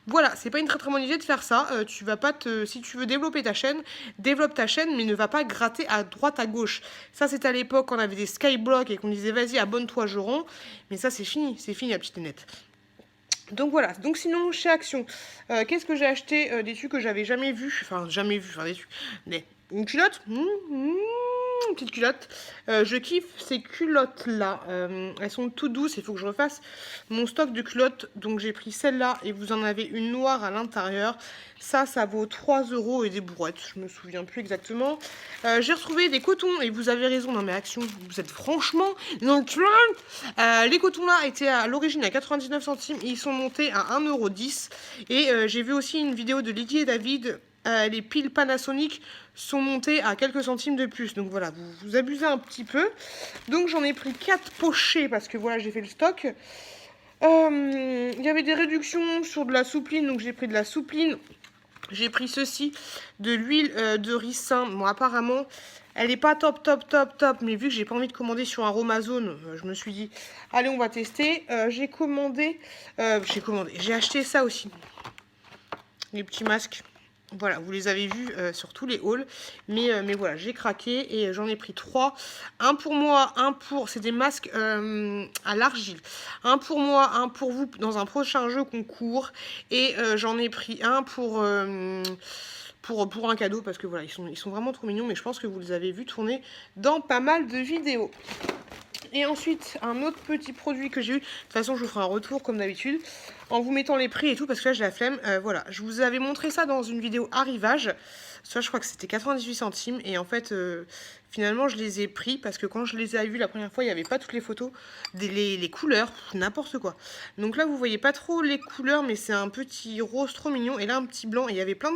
voilà, c'est pas une très très bonne idée de faire ça. Tu vas pas si tu veux développer ta chaîne, développe ta chaîne, mais ne va pas gratter à droite à gauche. Ça, c'était à l'époque quand on avait des skyblocks et qu'on disait vas-y, abonne-toi, je rends. Mais ça, c'est fini, la petite nénette. Donc voilà, donc sinon chez Action, qu'est-ce que j'ai acheté des trucs que j'avais jamais vu, des trucs, une culotte, Petite culotte. Je kiffe ces culottes-là. Elles sont toutes douces. Il faut que je refasse mon stock de culottes. Donc j'ai pris celle-là et vous en avez une noire à l'intérieur. Ça vaut 3 € et des bourrettes. Je me souviens plus exactement. J'ai retrouvé des cotons et vous avez raison dans mes actions. Vous êtes franchement dans le plan. Les cotons là étaient à l'origine à 99 centimes. Ils sont montés à 1,10 €. Et j'ai vu aussi une vidéo de Lydie et David. Les piles Panasonic sont montées à quelques centimes de plus. Donc voilà, vous abusez un petit peu. Donc j'en ai pris 4 pochés parce que voilà, j'ai fait le stock. Il y avait des réductions sur de la soupline. Donc j'ai pris de la soupline. J'ai pris ceci, de l'huile de ricin. Bon, apparemment, elle n'est pas top. Mais vu que j'ai pas envie de commander sur un Amazon, je me suis dit, allez, on va tester. J'ai acheté ça aussi. Les petits masques. Voilà, vous les avez vus sur tous les hauls. Mais voilà, j'ai craqué et j'en ai pris 3. Un pour moi, c'est des masques à l'argile. Un pour moi, un pour vous dans un prochain jeu concours. Et j'en ai pris un pour un cadeau parce que voilà, ils sont vraiment trop mignons. Mais je pense que vous les avez vus tourner dans pas mal de vidéos. Et ensuite, un autre petit produit que j'ai eu. De toute façon, je vous ferai un retour comme d'habitude. En vous mettant les prix et tout, parce que là, j'ai la flemme. Voilà, je vous avais montré ça dans une vidéo arrivage. Ça, je crois que c'était 98 centimes. Et en fait, finalement, je les ai pris. Parce que quand je les ai vus la première fois, il n'y avait pas toutes les photos. Les couleurs, n'importe quoi. Donc là, vous voyez pas trop les couleurs. Mais c'est un petit rose trop mignon. Et là, un petit blanc. Et il y avait plein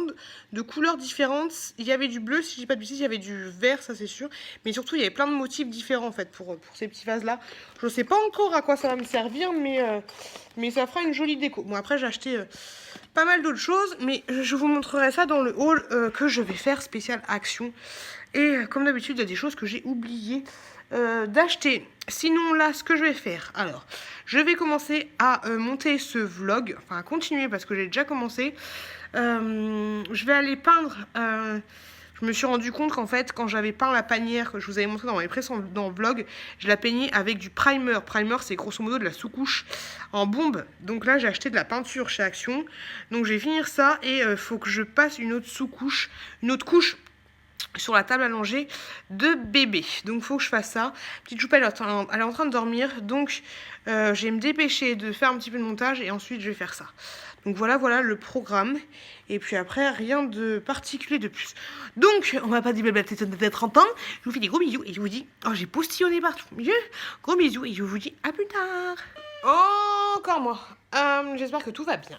de couleurs différentes. Il y avait du bleu, si je dis pas de bêtises. Il y avait du vert, ça c'est sûr. Mais surtout, il y avait plein de motifs différents, en fait, pour ces petits vases-là. Je ne sais pas encore à quoi ça va me servir. Mais ça fera une jolie déco. Bon, après, j'ai acheté pas mal d'autres choses, mais je vous montrerai ça dans le haul que je vais faire spécial action. Et comme d'habitude, il y a des choses que j'ai oublié d'acheter. Sinon, là, ce que je vais faire, alors, je vais commencer à monter ce vlog, enfin, à continuer parce que j'ai déjà commencé. Je vais aller peindre... Je me suis rendu compte qu'en fait, quand j'avais peint la panière que je vous avais montré dans mes précédents vlogs, je la peignais avec du primer. Primer, c'est grosso modo de la sous-couche en bombe. Donc là, j'ai acheté de la peinture chez Action. Donc je vais finir ça et il faut que je passe une autre sous-couche, une autre couche sur la table à langer de bébé. Donc il faut que je fasse ça. Petite choupette, elle est en train de dormir. Donc je vais me dépêcher de faire un petit peu de montage et ensuite je vais faire ça. Donc voilà le programme. Et puis après, rien de particulier de plus. Donc, on va pas déblater de 30 ans. Je vous fais des gros bisous et je vous dis... Oh, j'ai postillonné partout. Gros bisous et je vous dis à plus tard. Encore moi. J'espère que tout va bien.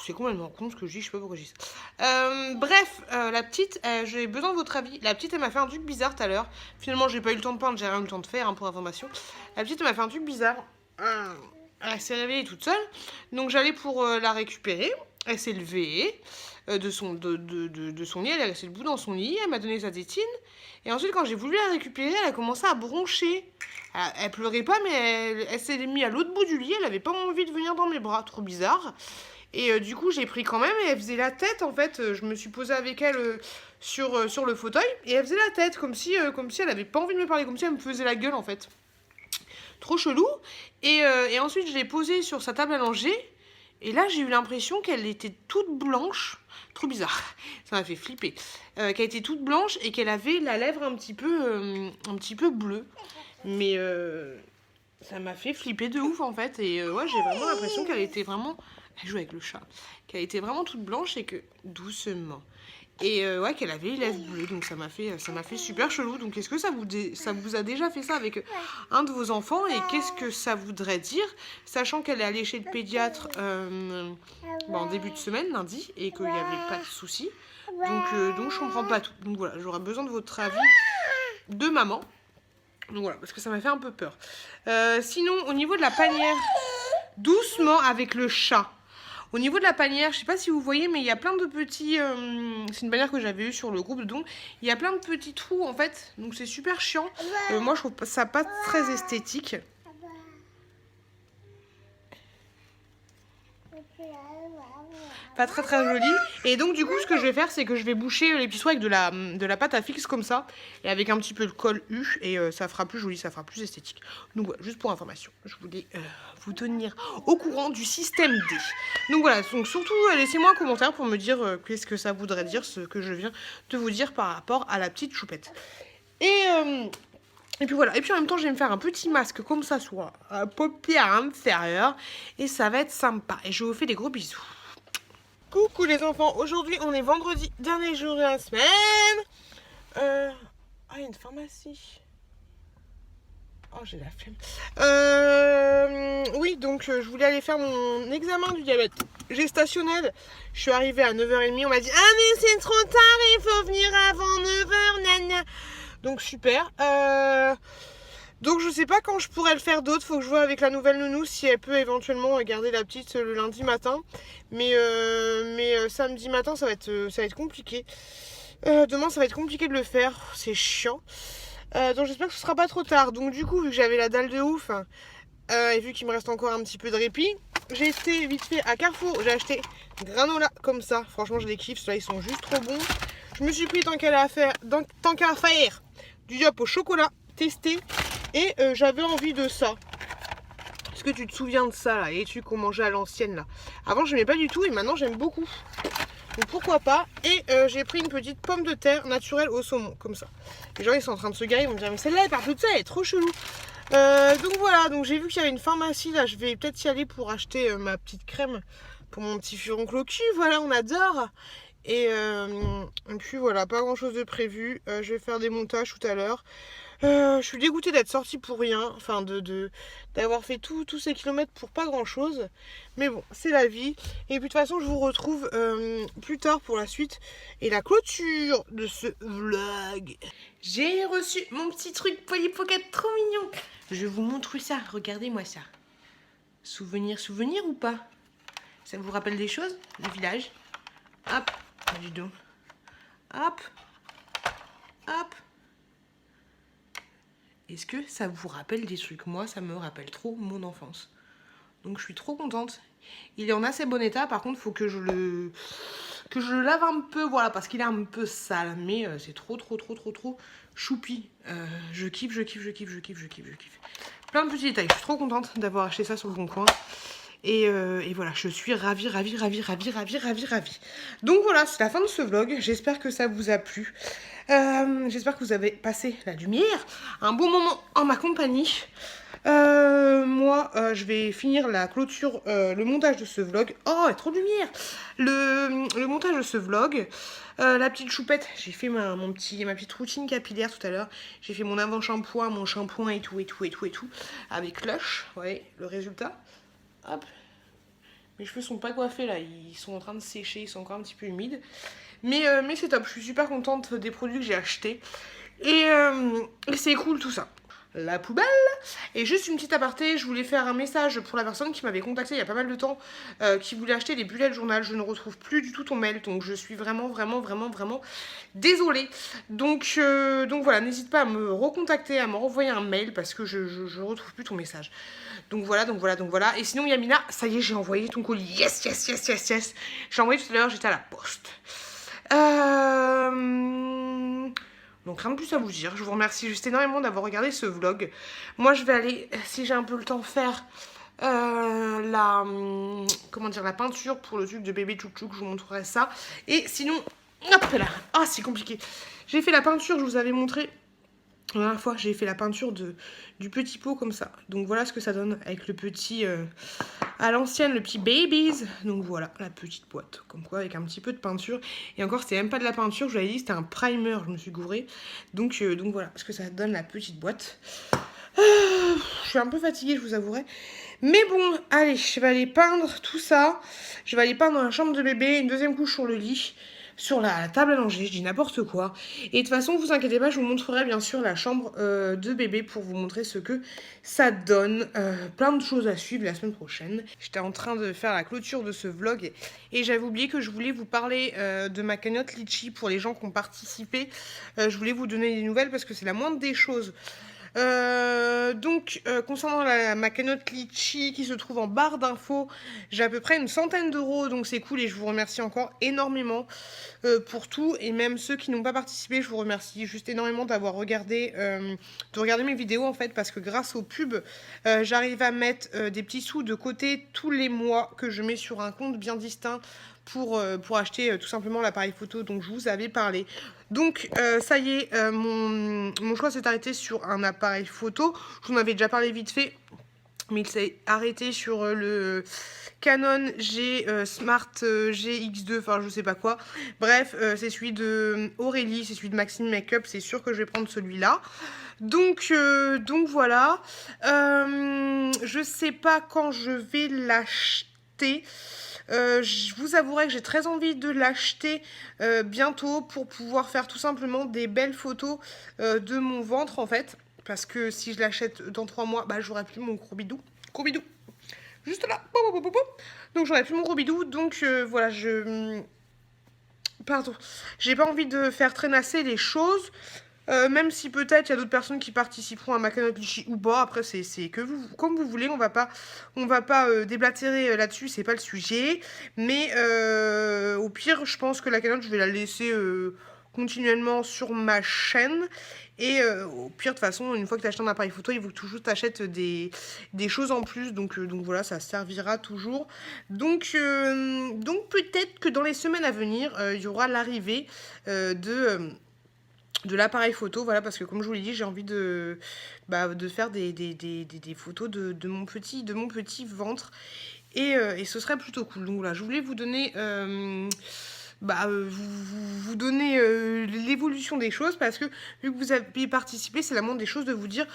C'est complètement con ce que je dis, je sais pas pourquoi je dis ça. Bref, la petite, j'ai besoin de votre avis. La petite, elle m'a fait un truc bizarre tout à l'heure. Finalement, j'ai pas eu le temps de peindre, j'ai rien eu le temps de faire, pour information. La petite, elle m'a fait un truc bizarre. Elle s'est réveillée toute seule. Donc, j'allais pour la récupérer. Elle s'est levée de son lit, elle a laissé le bout dans son lit, elle m'a donné sa tétine. Et ensuite, quand j'ai voulu la récupérer, elle a commencé à broncher. Elle pleurait pas, mais elle s'est mise à l'autre bout du lit, elle avait pas envie de venir dans mes bras, trop bizarre. Et du coup, j'ai pris quand même, et elle faisait la tête, en fait. Je me suis posée avec elle sur le fauteuil, et elle faisait la tête, comme si elle avait pas envie de me parler, comme si elle me faisait la gueule, en fait. Trop chelou. Et ensuite, je l'ai posée sur sa table à langer. Et là, j'ai eu l'impression qu'elle était toute blanche. Trop bizarre. Ça m'a fait flipper. Qu'elle était toute blanche et qu'elle avait la lèvre un petit peu bleue. Mais ça m'a fait flipper de ouf, en fait. Et ouais, j'ai vraiment l'impression qu'elle était vraiment... Elle joue avec le chat. Qu'elle était vraiment toute blanche et que... Doucement. Et ouais, qu'elle avait les lèvres bleues. Donc ça m'a fait super chelou. Donc est-ce que ça vous a déjà fait ça avec un de vos enfants? Et qu'est-ce que ça voudrait dire? Sachant qu'elle est allée chez le pédiatre en début de semaine, lundi, et qu'il n'y avait pas de soucis. Donc je comprends pas tout. Donc voilà, j'aurais besoin de votre avis de maman. Donc voilà, parce que ça m'a fait un peu peur. Sinon, au niveau de la panière, doucement avec le chat. Au niveau de la panière, je sais pas si vous voyez, mais il y a plein de petits... c'est une panière que j'avais eue sur le groupe, donc il y a plein de petits trous, en fait. Donc c'est super chiant. Moi, je trouve ça pas très esthétique. Pas très très joli. Et donc du coup, ce que je vais faire, c'est que je vais boucher les petits trous avec de la pâte à fixe comme ça. Et avec un petit peu de colle U. Et ça fera plus joli, ça fera plus esthétique. Donc voilà, juste pour information. Je voulais vous tenir au courant du système D. Donc voilà, donc surtout laissez-moi un commentaire pour me dire qu'est-ce que ça voudrait dire, ce que je viens de vous dire par rapport à la petite choupette. Et puis voilà, et puis en même temps je vais me faire un petit masque comme ça sur la paupière inférieure et ça va être sympa. Et je vous fais des gros bisous. Coucou les enfants, aujourd'hui on est vendredi, dernier jour de la semaine. Ah, il y a une pharmacie. Oh, j'ai la flemme. Oui, donc je voulais aller faire mon examen du diabète gestationnel. Je suis arrivée à 9h30, on m'a dit « Ah mais c'est trop tard, il faut venir avant 9h, nana !» Donc super. Donc je sais pas quand je pourrais le faire d'autre, faut que je vois avec la nouvelle nounou si elle peut éventuellement garder la petite le lundi matin. Mais samedi matin ça va être compliqué. Demain ça va être compliqué de le faire, c'est chiant. Donc j'espère que ce sera pas trop tard. Donc du coup vu que j'avais la dalle de ouf et vu qu'il me reste encore un petit peu de répit, j'ai été vite fait à Carrefour, j'ai acheté granola comme ça. Franchement je les kiffe, ceux-là ils sont juste trop bons. Je me suis pris tant qu'à faire du diop au chocolat, testé. Et j'avais envie de ça. Est-ce que tu te souviens de ça là, les trucs qu'on mangeait à l'ancienne là? Avant j'aimais pas du tout et maintenant j'aime beaucoup. Donc pourquoi pas. Et j'ai pris une petite pomme de terre naturelle au saumon, comme ça. Les gens ils sont en train de se garer, ils vont me dire mais celle-là elle part toute seule, elle est trop chelou. Donc voilà, donc j'ai vu qu'il y avait une pharmacie là, je vais peut-être y aller pour acheter ma petite crème pour mon petit furoncle au cul, voilà on adore. Et puis voilà, pas grand chose de prévu, je vais faire des montages tout à l'heure. Je suis dégoûtée d'être sortie pour rien, enfin d'avoir fait tous ces kilomètres pour pas grand chose. Mais bon, c'est la vie. Et puis de toute façon, je vous retrouve plus tard pour la suite et la clôture de ce vlog. J'ai reçu mon petit truc Polly Pocket trop mignon. Je vous montre ça, regardez-moi ça. Souvenir ou pas? Ça vous rappelle des choses? Le village? Hop, dis donc. Hop, hop. Est-ce que ça vous rappelle des trucs? Moi, ça me rappelle trop mon enfance. Donc, je suis trop contente. Il est en assez bon état. Par contre, il faut que je le lave un peu. Voilà, parce qu'il est un peu sale. Mais c'est trop choupi. Je kiffe. Plein de petits détails. Je suis trop contente d'avoir acheté ça sur le bon coin. Et voilà, je suis ravie. Donc voilà, c'est la fin de ce vlog. J'espère que ça vous a plu. J'espère que vous avez passé la lumière, un bon moment en ma compagnie. Moi, je vais finir la clôture, le montage de ce vlog. Oh, trop de lumière! Le montage de ce vlog. La petite choupette, j'ai fait ma petite routine capillaire tout à l'heure. J'ai fait mon avant-shampoing, mon shampoing et tout. Avec Lush, vous voyez le résultat. Hop. Mes cheveux sont pas coiffés là, ils sont en train de sécher, ils sont encore un petit peu humides. Mais c'est top, je suis super contente des produits que j'ai achetés. Et c'est cool tout ça. La poubelle. Et juste une petite aparté, je voulais faire un message pour la personne qui m'avait contacté il y a pas mal de temps, qui voulait acheter des bullet journal. Je ne retrouve plus du tout ton mail, donc je suis vraiment désolée. Donc voilà, n'hésite pas à me recontacter, à me renvoyer un mail parce que je retrouve plus ton message. Donc voilà. Et sinon Yamina, ça y est, j'ai envoyé ton colis. Yes. J'ai envoyé tout à l'heure, j'étais à la poste. Donc rien de plus à vous dire. Je vous remercie juste énormément d'avoir regardé ce vlog. Moi je vais aller, si j'ai un peu le temps, faire la peinture pour le truc de bébé Tchouk. Je vous montrerai ça. Et sinon, hop là. Ah, c'est compliqué. J'ai fait la peinture, je vous avais montré la dernière fois, j'ai fait la peinture du petit pot comme ça. Donc voilà ce que ça donne avec le petit, à l'ancienne, le petit Babies. Donc voilà, la petite boîte. Comme quoi, avec un petit peu de peinture. Et encore, c'était même pas de la peinture, je vous l'avais dit, c'était un primer. Je me suis gourée. Donc voilà ce que ça donne, la petite boîte. Je suis un peu fatiguée, je vous avouerai. Mais bon, allez, je vais aller peindre tout ça. Je vais aller peindre dans la chambre de bébé, une deuxième couche sur le lit. Sur la table à langer, je dis n'importe quoi. Et de toute façon, vous inquiétez pas, je vous montrerai bien sûr la chambre de bébé pour vous montrer ce que ça donne. Plein de choses à suivre la semaine prochaine. J'étais en train de faire la clôture de ce vlog et j'avais oublié que je voulais vous parler de ma cagnotte Litchi pour les gens qui ont participé. Je voulais vous donner des nouvelles parce que c'est la moindre des choses. Concernant ma cagnotte Litchi qui se trouve en barre d'infos, j'ai à peu près une centaine d'euros, donc c'est cool et je vous remercie encore énormément pour tout. Et même ceux qui n'ont pas participé, je vous remercie juste énormément d'avoir regardé, mes vidéos en fait, parce que grâce aux pubs, j'arrive à mettre des petits sous de côté tous les mois que je mets sur un compte bien distinct pour acheter tout simplement l'appareil photo dont je vous avais parlé. Donc ça y est, mon choix s'est arrêté sur un appareil photo. Je vous en avais déjà parlé vite fait, mais il s'est arrêté sur le Canon G Smart GX2, enfin je sais pas quoi. Bref, c'est celui de Aurélie, c'est celui de Maxine Makeup, c'est sûr que je vais prendre celui-là. Donc voilà. Je sais pas quand je vais l'acheter. Je vous avouerai que j'ai très envie de l'acheter bientôt pour pouvoir faire tout simplement des belles photos de mon ventre en fait. Parce que si je l'achète dans 3 mois, bah j'aurai plus mon gros bidou. Gros bidou. Juste là. Donc j'aurai plus mon gros bidou. Donc voilà, Pardon. J'ai pas envie de faire traînasser les choses. Même si peut-être il y a d'autres personnes qui participeront à ma cagnotte Litchi ou pas, après c'est que vous, comme vous voulez, on va pas déblatérer là-dessus, c'est pas le sujet. Mais au pire, je pense que la cagnotte, je vais la laisser continuellement sur ma chaîne. Et au pire, de toute façon, une fois que tu achètes un appareil photo, il faut toujours t'achètes des choses en plus. Donc voilà, ça servira toujours. Donc peut-être que dans les semaines à venir, il y aura l'arrivée de l'appareil photo, voilà, parce que comme je vous l'ai dit, j'ai envie de faire des photos de mon petit ventre, et ce serait plutôt cool. Donc voilà, je voulais vous donner vous donner l'évolution des choses, parce que vu que vous avez participé, c'est la moindre des choses de vous dire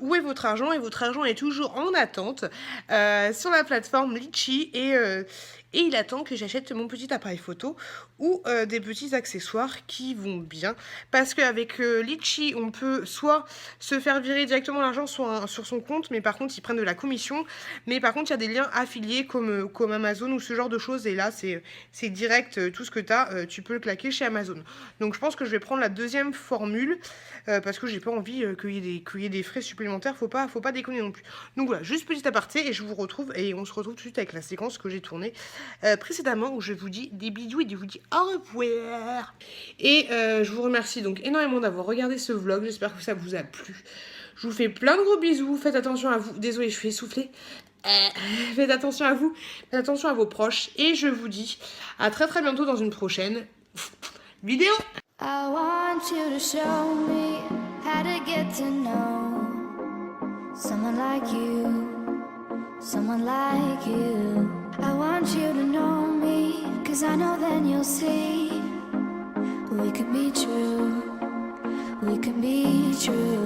où est votre argent, et votre argent est toujours en attente sur la plateforme Litchi, et il attend que j'achète mon petit appareil photo ou des petits accessoires qui vont bien. Parce qu'avec Litchi, on peut soit se faire virer directement l'argent sur son compte, mais par contre, ils prennent de la commission. Mais par contre, il y a des liens affiliés comme Amazon ou ce genre de choses. Et là, c'est direct, tout ce que tu as, tu peux le claquer chez Amazon. Donc, je pense que je vais prendre la deuxième formule parce que j'ai pas envie qu'il y ait des frais supplémentaires. Faut pas déconner non plus. Donc voilà, juste petit aparté, et on se retrouve tout de suite avec la séquence que j'ai tournée précédemment, où je vous dis des bisous et je vous dis au revoir. Et je vous remercie donc énormément d'avoir regardé ce vlog, j'espère que ça vous a plu. Je vous fais plein de gros bisous, faites attention à vous, désolée je suis essoufflée. Faites attention à vous, faites attention à vos proches, et je vous dis à très très bientôt dans une prochaine vidéo. I want you to show me how to get to know someone like you, someone like you. I want you to know me, 'cause I know then you'll see we could be true, we could be true.